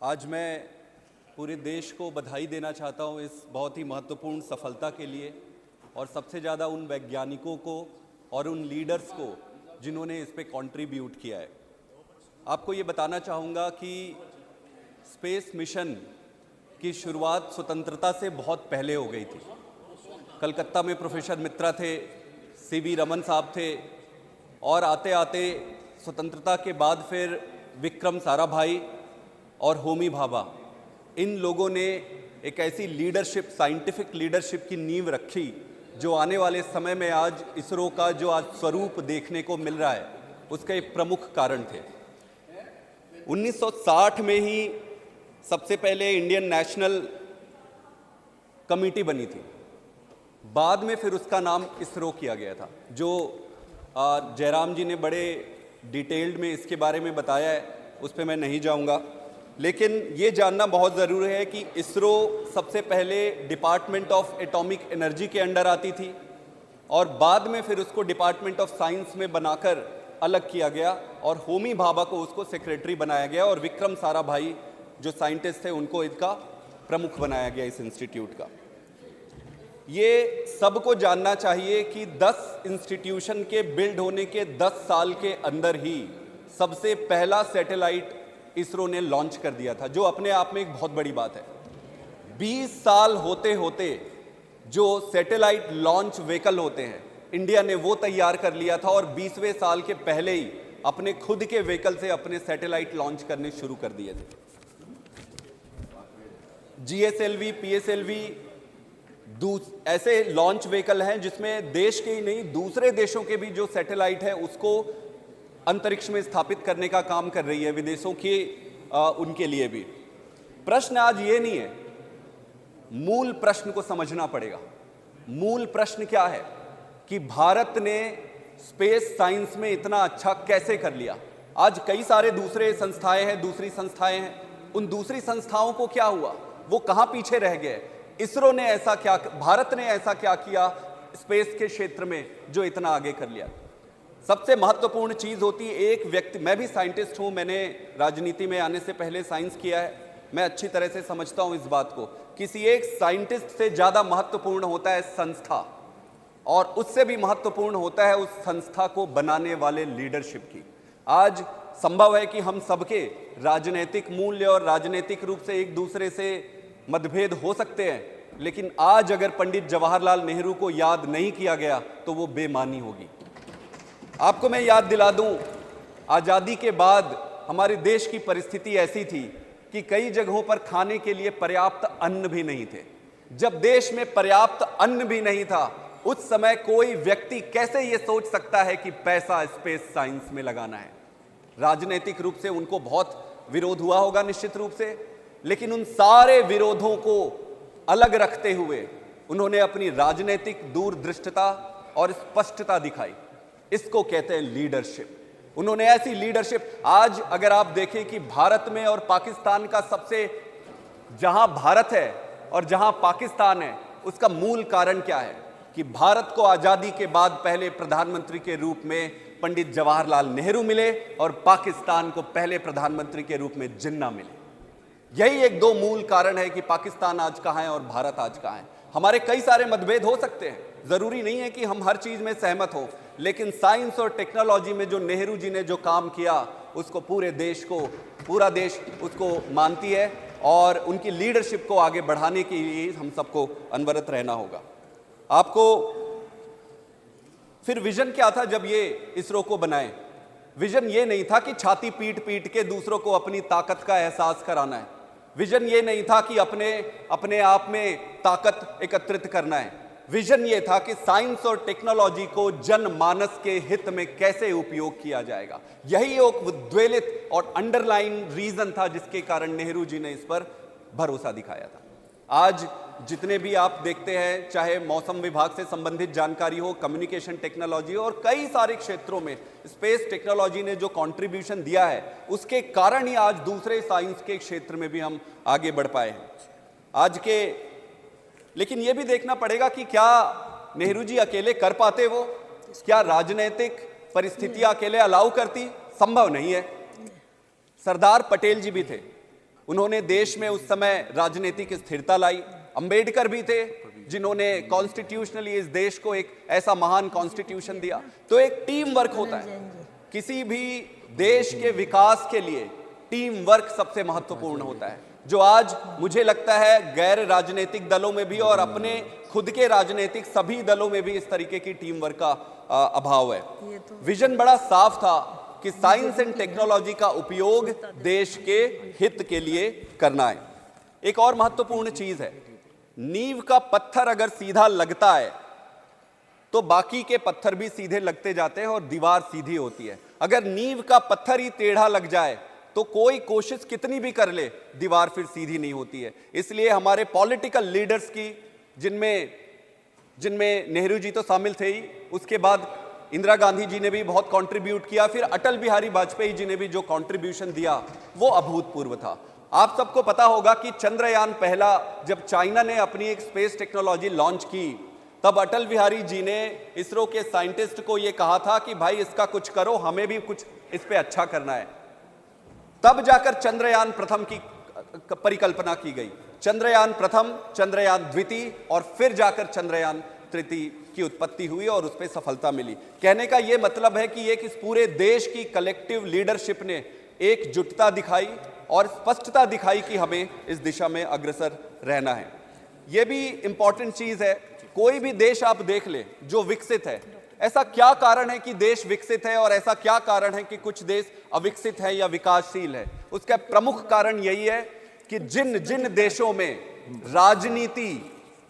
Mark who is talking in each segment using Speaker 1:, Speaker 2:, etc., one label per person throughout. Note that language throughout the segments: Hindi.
Speaker 1: आज मैं पूरे देश को बधाई देना चाहता हूँ इस बहुत ही महत्वपूर्ण सफलता के लिए, और सबसे ज़्यादा उन वैज्ञानिकों को और उन लीडर्स को जिन्होंने इस पे कंट्रीब्यूट किया है। आपको ये बताना चाहूँगा कि स्पेस मिशन की शुरुआत स्वतंत्रता से बहुत पहले हो गई थी। कलकत्ता में प्रोफेसर मित्रा थे, सीवी रमन साहब थे, और आते आते स्वतंत्रता के बाद फिर विक्रम साराभाई और होमी भाभा, इन लोगों ने एक ऐसी लीडरशिप, साइंटिफिक लीडरशिप की नींव रखी जो आने वाले समय में आज इसरो का जो आज स्वरूप देखने को मिल रहा है उसका एक प्रमुख कारण थे। 1960 में ही सबसे पहले इंडियन नेशनल कमेटी बनी थी, बाद में फिर उसका नाम इसरो किया गया था, जो जयराम जी ने बड़े डिटेल्ड में इसके बारे में बताया है, उस पर मैं नहीं जाऊंगा। लेकिन ये जानना बहुत ज़रूरी है कि इसरो सबसे पहले डिपार्टमेंट ऑफ एटॉमिक एनर्जी के अंडर आती थी और बाद में फिर उसको डिपार्टमेंट ऑफ साइंस में बनाकर अलग किया गया और होमी भाभा को उसको सेक्रेटरी बनाया गया और विक्रम साराभाई जो साइंटिस्ट थे उनको इसका प्रमुख बनाया गया इस इंस्टीट्यूट का। ये सबको जानना चाहिए कि 10 इंस्टीट्यूशन के बिल्ड होने के 10 साल के अंदर ही सबसे पहला सैटेलाइट इसरो ने लॉन्च कर दिया था, जो अपने आप में एक बहुत बड़ी बात है। 20 साल होते होते जो सैटेलाइट लॉन्च व्हीकल होते हैं, इंडिया ने वो तैयार कर लिया था और 20वें साल के पहले ही अपने खुद के व्हीकल से अपने सैटेलाइट लॉन्च करने शुरू कर दिए थे। जीएसएलवी, पीएसएलवी ऐसे लॉन्च व्हीकल हैं जिसमें देश के ही नहीं दूसरे देशों के भी जो सैटेलाइट है उसको अंतरिक्ष में स्थापित करने का काम कर रही है, विदेशों के उनके लिए भी। प्रश्न आज ये नहीं है, मूल प्रश्न को समझना पड़ेगा। मूल प्रश्न क्या है कि भारत ने स्पेस साइंस में इतना अच्छा कैसे कर लिया। आज कई सारे दूसरे संस्थाएं हैं, दूसरी संस्थाएं हैं, उन दूसरी संस्थाओं को क्या हुआ, वो कहां पीछे रह गए। इसरो ने ऐसा क्या, भारत ने ऐसा क्या किया स्पेस के क्षेत्र में जो इतना आगे कर लिया। सबसे महत्वपूर्ण चीज होती है एक व्यक्ति, मैं भी साइंटिस्ट हूं, मैंने राजनीति में आने से पहले साइंस किया है, मैं अच्छी तरह से समझता हूं इस बात को। किसी एक साइंटिस्ट से ज्यादा महत्वपूर्ण होता है संस्था, और उससे भी महत्वपूर्ण होता है उस संस्था को बनाने वाले लीडरशिप की। आज संभव है कि हम सबके राजनीतिक मूल्य और राजनीतिक रूप से एक दूसरे से मतभेद हो सकते हैं, लेकिन आज अगर पंडित जवाहरलाल नेहरू को याद नहीं किया गया तो वो बेमानी होगी। आपको मैं याद दिला दूं, आज़ादी के बाद हमारे देश की परिस्थिति ऐसी थी कि कई जगहों पर खाने के लिए पर्याप्त अन्न भी नहीं थे। जब देश में पर्याप्त अन्न भी नहीं था, उस समय कोई व्यक्ति कैसे ये सोच सकता है कि पैसा स्पेस साइंस में लगाना है। राजनीतिक रूप से उनको बहुत विरोध हुआ होगा निश्चित रूप से, लेकिन उन सारे विरोधों को अलग रखते हुए उन्होंने अपनी राजनीतिक दूरदृष्टता और स्पष्टता दिखाई। इसको कहते हैं लीडरशिप। उन्होंने ऐसी लीडरशिप, आज अगर आप देखें कि भारत में और पाकिस्तान का सबसे, जहां भारत है और जहां पाकिस्तान है, उसका मूल कारण क्या है कि भारत को आजादी के बाद पहले प्रधानमंत्री के रूप में पंडित जवाहरलाल नेहरू मिले और पाकिस्तान को पहले प्रधानमंत्री के रूप में जिन्ना मिले। यही एक दो मूल कारण है कि पाकिस्तान आज कहां है और भारत आज कहां है। हमारे कई सारे मतभेद हो सकते हैं, जरूरी नहीं है कि हम हर चीज में सहमत हो, लेकिन साइंस और टेक्नोलॉजी में जो नेहरू जी ने जो काम किया उसको पूरे देश को, पूरा देश उसको मानती है और उनकी लीडरशिप को आगे बढ़ाने के लिए हम सबको अनवरत रहना होगा। आपको फिर विजन क्या था जब ये इसरो को बनाए? विजन ये नहीं था कि छाती पीट पीट के दूसरों को अपनी ताकत का एहसास कराना है। विजन ये नहीं था कि अपने आप में ताकत एकत्रित करना है। विजन ये था कि साइंस और टेक्नोलॉजी को जनमानस के हित में कैसे उपयोग किया जाएगा। यही एक उद्वेलित और अंडरलाइन रीजन था जिसके कारण नेहरू जी ने इस पर भरोसा दिखाया था। आज जितने भी आप देखते हैं, चाहे मौसम विभाग से संबंधित जानकारी हो, कम्युनिकेशन टेक्नोलॉजी हो, और कई सारे क्षेत्रों में स्पेस टेक्नोलॉजी ने जो कंट्रीब्यूशन दिया है उसके कारण ही आज दूसरे साइंस के क्षेत्र में भी हम आगे बढ़ पाए हैं आज के। लेकिन यह भी देखना पड़ेगा कि क्या नेहरू जी अकेले कर पाते, वो क्या राजनीतिक परिस्थितियां अकेले अलाउ करती? संभव नहीं है। सरदार पटेल जी भी थे, उन्होंने देश में उस समय राजनीतिक स्थिरता लाई। अंबेडकर भी थे जिन्होंने कॉन्स्टिट्यूशनली इस देश को एक ऐसा महान कॉन्स्टिट्यूशन दिया। तो एक टीम वर्क होता है, किसी भी देश के विकास के लिए टीम वर्क सबसे महत्वपूर्ण होता है, जो आज मुझे लगता है गैर राजनीतिक दलों में भी और अपने खुद के राजनीतिक सभी दलों में भी इस तरीके की टीम वर्क का अभाव है। विजन बड़ा साफ था कि साइंस एंड टेक्नोलॉजी का उपयोग देश के हित के लिए करना है। एक और महत्वपूर्ण चीज है, नींव का पत्थर अगर सीधा लगता है तो बाकी के पत्थर भी सीधे लगते जाते हैं और दीवार सीधी होती है। अगर नींव का पत्थर ही टेढ़ा लग जाए तो कोई कोशिश कितनी भी कर ले, दीवार फिर सीधी नहीं होती है। इसलिए हमारे पॉलिटिकल लीडर्स की, जिनमें नेहरू जी तो शामिल थे ही, उसके बाद इंदिरा गांधी जी ने भी बहुत कंट्रीब्यूट किया, फिर अटल बिहारी वाजपेयी जी ने भी जो कंट्रीब्यूशन दिया वो अभूतपूर्व था। आप सबको पता होगा कि चंद्रयान पहला जब चाइना ने अपनी एक स्पेस टेक्नोलॉजी लॉन्च की, तब अटल बिहारी जी ने इसरो के साइंटिस्ट को यह कहा था कि भाई इसका कुछ करो, हमें भी कुछ इस पे अच्छा करना है। तब जाकर चंद्रयान प्रथम की परिकल्पना की गई। चंद्रयान प्रथम, चंद्रयान द्वितीय और फिर जाकर चंद्रयान तृतीय की उत्पत्ति हुई और उस पर सफलता मिली। कहने का यह मतलब है कि इस पूरे देश की कलेक्टिव लीडरशिप ने एकजुटता दिखाई और स्पष्टता दिखाई कि हमें इस दिशा में अग्रसर रहना है। यह भी इंपॉर्टेंट चीज है, कोई भी देश आप देख ले जो विकसित है, ऐसा क्या कारण है कि देश विकसित है और ऐसा क्या कारण है कि कुछ देश अविकसित है या विकासशील है? उसका प्रमुख कारण यही है कि जिन जिन देशों में राजनीति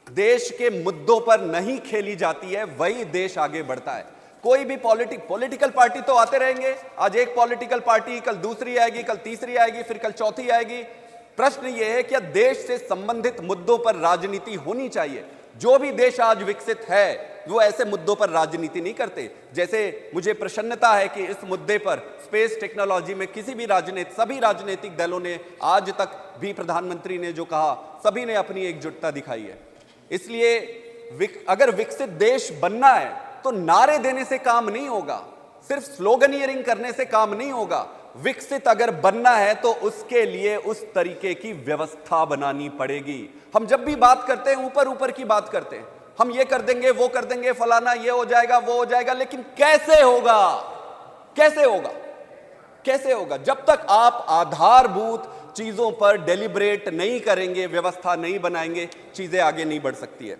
Speaker 1: देश के मुद्दों पर नहीं खेली जाती है, वही देश आगे बढ़ता है। कोई भी पॉलिटिकल पार्टी तो आते रहेंगे, आज एक पॉलिटिकल पार्टी, कल दूसरी आएगी, कल तीसरी आएगी, फिर कल चौथी आएगी। प्रश्न यह है कि देश से संबंधित मुद्दों पर राजनीति होनी चाहिए। जो भी देश आज विकसित है वो ऐसे मुद्दों पर राजनीति नहीं करते। जैसे मुझे प्रसन्नता है कि इस मुद्दे पर स्पेस टेक्नोलॉजी में सभी राजनीतिक दलों ने आज तक भी, प्रधानमंत्री ने जो कहा, सभी ने अपनी एकजुटता दिखाई है। इसलिए अगर विकसित देश बनना है तो नारे देने से काम नहीं होगा, सिर्फ स्लोगनियरिंग करने से काम नहीं होगा। विकसित अगर बनना है तो उसके लिए उस तरीके की व्यवस्था बनानी पड़ेगी। हम जब भी बात करते हैं ऊपर ऊपर की बात करते हैं, हम ये कर देंगे, वो कर देंगे, फलाना ये हो जाएगा, वो हो जाएगा, लेकिन कैसे होगा? कैसे होगा? कैसे होगा? जब तक आप आधारभूत चीजों पर डेलिब्रेट नहीं करेंगे, व्यवस्था नहीं बनाएंगे, चीजें आगे नहीं बढ़ सकती है।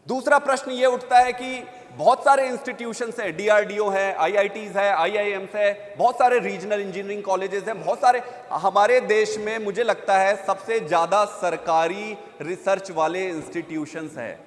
Speaker 1: दूसरा प्रश्न यह उठता है कि बहुत सारे इंस्टीट्यूशंस है, डीआरडीओ है, आईआईटीज है, आईआईएम्स है, बहुत सारे रीजनल इंजीनियरिंग कॉलेजेस हैं, बहुत सारे हमारे देश में मुझे लगता है सबसे ज्यादा सरकारी रिसर्च वाले इंस्टीट्यूशंस हैं।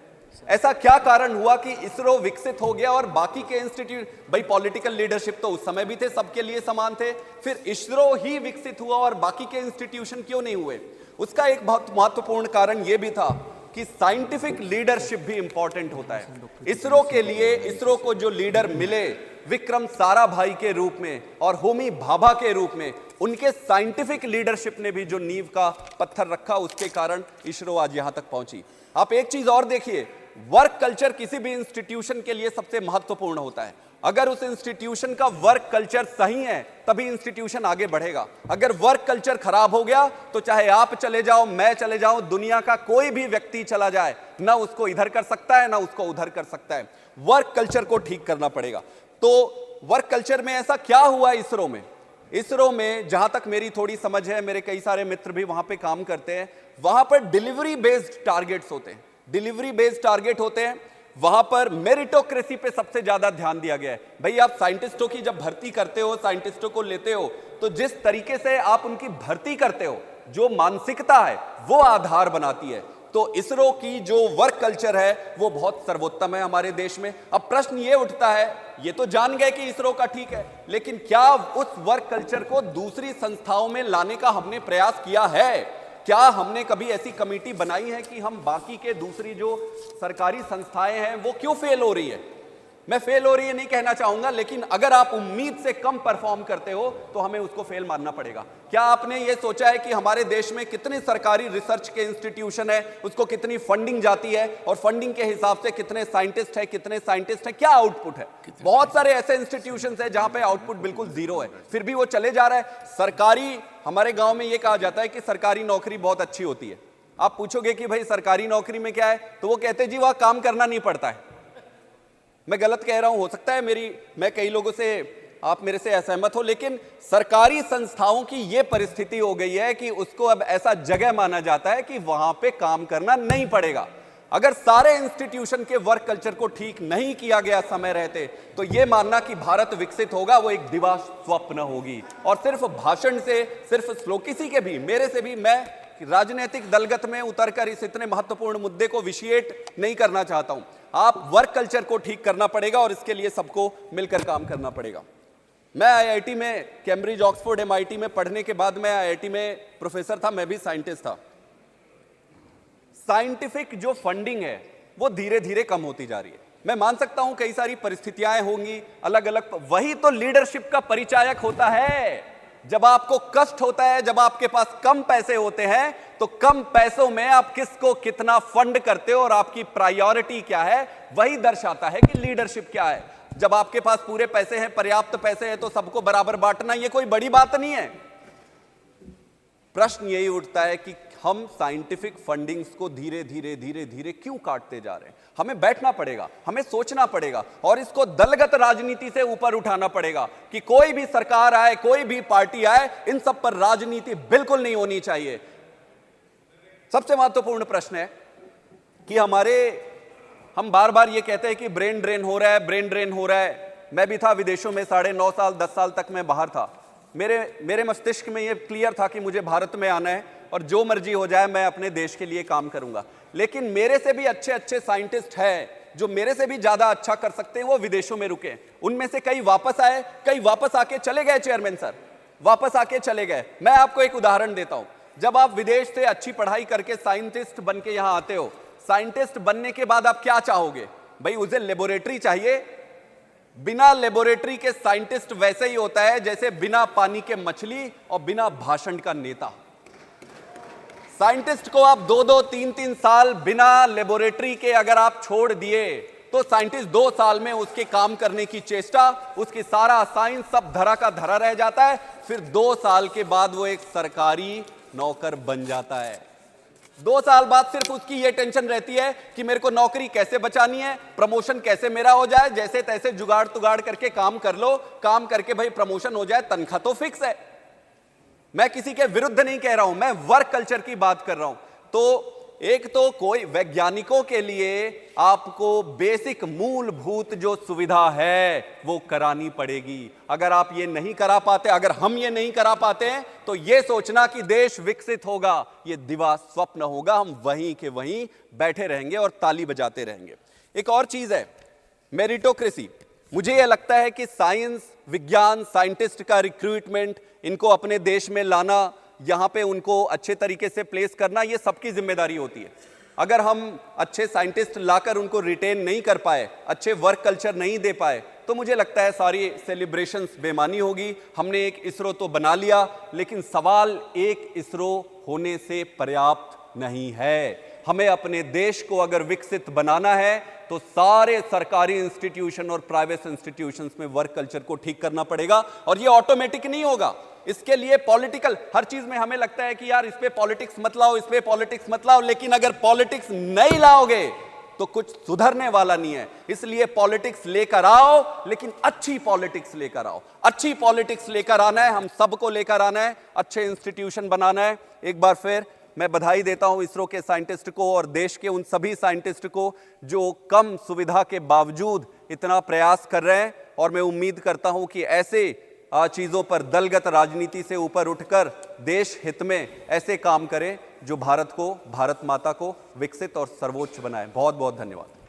Speaker 1: ऐसा क्या कारण हुआ कि इसरो विकसित हो गया और बाकी के इंस्टीट्यूट, भाई पॉलिटिकल लीडरशिप तो उस समय भी थे, सबके लिए समान थे, फिर इसरो ही विकसित हुआ और बाकी के इंस्टीट्यूशन क्यों नहीं हुए? उसका एक बहुत महत्वपूर्ण कारण यह भी था कि साइंटिफिक लीडरशिप भी इंपॉर्टेंट होता है। इसरो के लिए, इसरो को जो लीडर मिले विक्रम साराभाई के रूप में और होमी भाभा के रूप में, उनके साइंटिफिक लीडरशिप ने भी जो नींव का पत्थर रखा, उसके कारण इसरो आज यहां तक पहुंची। आप एक चीज और देखिए, वर्क कल्चर किसी भी इंस्टीट्यूशन के लिए सबसे महत्वपूर्ण होता है। अगर उस इंस्टीट्यूशन का वर्क कल्चर सही है तभी इंस्टीट्यूशन आगे बढ़ेगा। अगर वर्क कल्चर खराब हो गया तो चाहे आप चले जाओ, मैं चले जाऊं, दुनिया का कोई भी व्यक्ति चला जाए, ना उसको इधर कर सकता है ना उसको उधर कर सकता है। वर्क कल्चर को ठीक करना पड़ेगा। तो वर्क कल्चर में ऐसा क्या हुआ इसरो में? इसरो में जहां तक मेरी थोड़ी समझ है, मेरे कई सारे मित्र भी वहां पे काम करते हैं, वहां पर डिलीवरी बेस्ड टारगेट्स होते हैं, डिलीवरी बेस्ड टारगेट होते हैं। वहां पर मेरिटोक्रेसी पे सबसे ज्यादा ध्यान दिया गया है। भाई आप साइंटिस्टों की जब भर्ती करते हो, साइंटिस्टों को लेते हो, तो जिस तरीके से आप उनकी भर्ती करते हो, जो मानसिकता है वो आधार बनाती है। तो इसरो की जो वर्क कल्चर है वो बहुत सर्वोत्तम है हमारे देश में। अब प्रश्न ये उठता है, ये तो जान गए कि इसरो का ठीक है, लेकिन क्या उस वर्क कल्चर को दूसरी संस्थाओं में लाने का हमने प्रयास किया है? क्या हमने कभी ऐसी कमेटी बनाई है कि हम बाकी के दूसरी जो सरकारी संस्थाएं हैं वो क्यों फेल हो रही है, मैं फेल हो रही है नहीं कहना चाहूंगा, लेकिन अगर आप उम्मीद से कम परफॉर्म करते हो तो हमें उसको फेल मानना पड़ेगा। क्या आपने ये सोचा है कि हमारे देश में कितने सरकारी रिसर्च के इंस्टीट्यूशन है, उसको कितनी फंडिंग जाती है, और फंडिंग के हिसाब से कितने साइंटिस्ट है, क्या आउटपुट है? बहुत सारे ऐसे इंस्टीट्यूशन है जहां पे आउटपुट बिल्कुल जीरो है, फिर भी वो चले जा रहा है। सरकारी, हमारे गांव में ये कहा जाता है कि सरकारी नौकरी बहुत अच्छी होती है। आप पूछोगे कि भाई सरकारी नौकरी में क्या है, तो वो कहते जी वहां काम करना नहीं पड़ता है। मैं गलत कह रहा हूं, हो सकता है मैं कई लोगों से, आप मेरे से असहमत हो, लेकिन सरकारी संस्थाओं की यह परिस्थिति हो गई है कि उसको अब ऐसा जगह माना जाता है कि वहां पे काम करना नहीं पड़ेगा। अगर सारे इंस्टीट्यूशन के वर्क कल्चर को ठीक नहीं किया गया समय रहते, तो यह मानना कि भारत विकसित होगा वो एक दिवा स्वप्न होगी। और सिर्फ भाषण से, सिर्फ श्लोक, किसी के भी, मेरे से भी, मैं राजनीतिक दलगत में उतरकर इस इतने महत्वपूर्ण मुद्दे को विशिएट नहीं करना चाहता हूं। आप वर्क कल्चर को ठीक करना पड़ेगा और इसके लिए सबको मिलकर काम करना पड़ेगा। मैं आईआईटी में, कैम्ब्रिज, ऑक्सफोर्ड, एमआईटी में पढ़ने के बाद मैं आईआईटी में प्रोफेसर था, मैं भी साइंटिस्ट था। साइंटिफिक जो फंडिंग है वो धीरे धीरे कम होती जा रही है। मैं मान सकता हूं कई सारी परिस्थितियां होंगी अलग अलग, वही तो लीडरशिप का परिचायक होता है। जब आपको कष्ट होता है, जब आपके पास कम पैसे होते हैं, तो कम पैसों में आप किसको कितना फंड करते हो और आपकी प्रायोरिटी क्या है, वही दर्शाता है कि लीडरशिप क्या है। जब आपके पास पूरे पैसे हैं, पर्याप्त पैसे हैं, तो सबको बराबर बांटना ये कोई बड़ी बात नहीं है। प्रश्न यही उठता है कि हम साइंटिफिक फंडिंग्स को धीरे धीरे धीरे धीरे क्यों काटते जा रहे हैं? हमें बैठना पड़ेगा, हमें सोचना पड़ेगा और इसको दलगत राजनीति से ऊपर उठाना पड़ेगा कि कोई भी सरकार आए, कोई भी पार्टी आए, इन सब पर राजनीति बिल्कुल नहीं होनी चाहिए। सबसे महत्वपूर्ण प्रश्न है कि हम बार बार ये कहते हैं कि ब्रेन ड्रेन हो रहा है, ब्रेन ड्रेन हो रहा है। मैं भी था विदेशों में 9.5 साल, 10 साल तक मैं बाहर था। मेरे मस्तिष्क में ये क्लियर था कि मुझे भारत में आना है और जो मर्जी हो जाए मैं अपने देश के लिए काम करूंगा। लेकिन मेरे से भी अच्छे अच्छे साइंटिस्ट हैं जो मेरे से भी ज्यादा अच्छा कर सकते हैं, वो विदेशों में रुके। उनमें से कई वापस आए, कई वापस आके चले गए। चेयरमैन सर वापस आके चले गए। मैं आपको एक उदाहरण देता हूं। जब आप विदेश से अच्छी पढ़ाई करके साइंटिस्ट बन के यहां आते हो, साइंटिस्ट बनने के बाद आप क्या चाहोगे? भाई उसे लेबोरेटरी चाहिए। बिना लेबोरेटरी के साइंटिस्ट वैसे ही होता है जैसे बिना पानी के मछली और बिना भाषण का नेता। साइंटिस्ट को आप 2-2, 3-3 साल बिना लेबोरेटरी के अगर आप छोड़ दिए, तो साइंटिस्ट 2 साल में उसके काम करने की चेष्टा, उसकी सारा साइंस सब धरा का धरा रह जाता है। फिर 2 साल के बाद वो एक सरकारी नौकर बन जाता है। 2 साल बाद सिर्फ उसकी ये टेंशन रहती है कि मेरे को नौकरी कैसे बचानी है, प्रमोशन कैसे मेरा हो जाए। जैसे तैसे जुगाड़ तुगाड़ करके काम कर लो, काम करके भाई प्रमोशन हो जाए, तनख्वाह तो फिक्स है। मैं किसी के विरुद्ध नहीं कह रहा हूं, मैं वर्क कल्चर की बात कर रहा हूं। तो एक तो कोई वैज्ञानिकों के लिए आपको बेसिक मूलभूत जो सुविधा है वो करानी पड़ेगी। अगर आप ये नहीं करा पाते, अगर हम ये नहीं करा पाते हैं, तो ये सोचना कि देश विकसित होगा, ये दिवा स्वप्न होगा। हम वहीं के वहीं बैठे रहेंगे और ताली बजाते रहेंगे। एक और चीज है मेरिटोक्रेसी। मुझे यह लगता है कि साइंस, विज्ञान, साइंटिस्ट का रिक्रूटमेंट, इनको अपने देश में लाना, यहां पे उनको अच्छे तरीके से प्लेस करना, ये सबकी जिम्मेदारी होती है। अगर हम अच्छे साइंटिस्ट लाकर उनको रिटेन नहीं कर पाए, अच्छे वर्क कल्चर नहीं दे पाए, तो मुझे लगता है सारी सेलिब्रेशंस बेमानी होगी। हमने एक इसरो तो बना लिया, लेकिन सवाल एक इसरो होने से पर्याप्त नहीं है। हमें अपने देश को अगर विकसित बनाना है तो सारे सरकारी इंस्टीट्यूशन और प्राइवेट इंस्टीट्यूशंस में वर्क कल्चर को ठीक करना पड़ेगा। और ये ऑटोमेटिक नहीं होगा, इसके लिए पॉलिटिकल, हर चीज में हमें लगता है कि यार इस पे पॉलिटिक्स मत लाओ, इस पे पॉलिटिक्स मत लाओ, लेकिन अगर पॉलिटिक्स नहीं लाओगे तो कुछ सुधरने वाला नहीं है। इसलिए पॉलिटिक्स लेकर आओ, लेकिन अच्छी पॉलिटिक्स लेकर आओ। अच्छी पॉलिटिक्स लेकर आना है, हम सबको लेकर आना है, अच्छे इंस्टीट्यूशन बनाना है। एक बार फिर मैं बधाई देता हूं इसरो के साइंटिस्ट को और देश के उन सभी साइंटिस्ट को जो कम सुविधा के बावजूद इतना प्रयास कर रहे हैं। और मैं उम्मीद करता हूं कि ऐसे चीजों पर दलगत राजनीति से ऊपर उठकर देश हित में ऐसे काम करें जो भारत को, भारत माता को विकसित और सर्वोच्च बनाए। बहुत बहुत धन्यवाद।